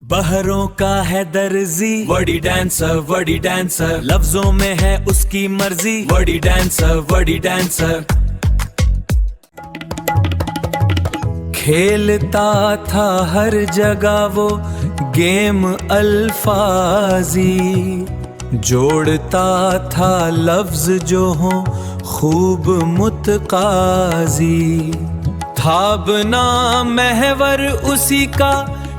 बहरों का है दर्जी, वडी डांसर, लफ्जों में है उसकी मर्जी, वडी डांसर। खेलता था हर जगह वो गेम अल्फाजी, जोड़ता था लफ्ज जो हो खूब मुतकाजी। था बना महवर उसी का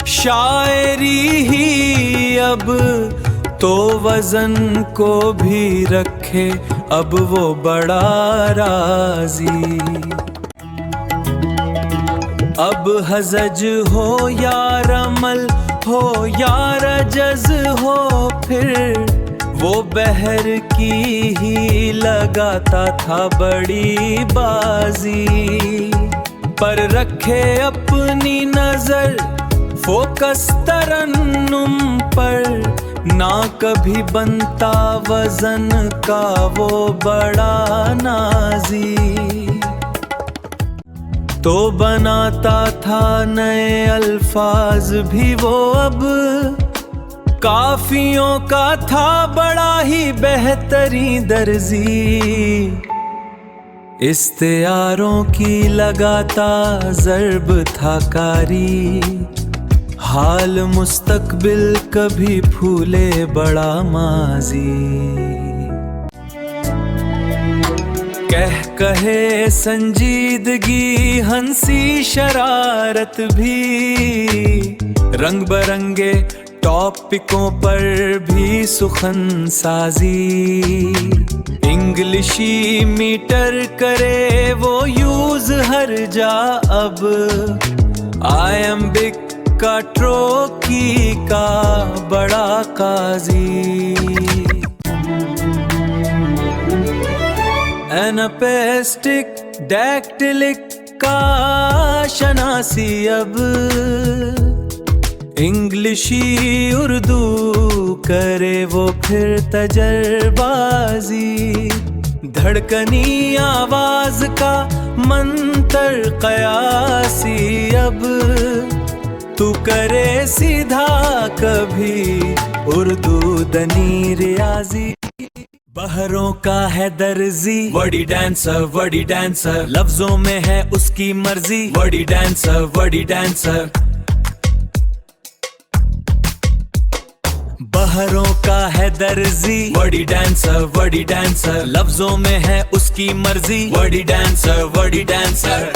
शायरी ही अब, तो वजन को भी रखे अब वो बड़ा राजी। अब हजज हो या रमल हो या रजज हो, फिर वो बहर की ही लगाता था बड़ी बाजी। पर रखे अपनी नजर फोकस तरन्नुम पर, ना कभी बनता वजन का वो बड़ा नाजी। तो बनाता था नए अल्फाज भी वो अब, काफियों का था बड़ा ही बेहतरीन दर्जी। इस्तियारों की लगाता ज़र्ब था कारी, हाल मुस्तकबिल कभी फूले बड़ा माजी। कहे संजीदगी हंसी शरारत भी, रंग बरंगे टॉपिकों पर भी सुखन साजी। इंग्लिशी मीटर करे वो यूज हर जा अब, आयम्बिक का ट्रोकी का बड़ा काजी। एनापेस्टिक डैक्टिलिक का शनासी अब, इंग्लिशी उर्दू करे वो फिर तजरबाजी। धड़कनी आवाज का मंतर कयासी अब, तू करे सीधा कभी उर्दू दनी रियाजी। बहरों का है दर्जी, वडी डांसर, लफ्जों में है उसकी मर्जी, वडी डांसर। बहरों का है दर्जी, वडी डांसर, लफ्जों में है उसकी मर्जी, वडी डांसर।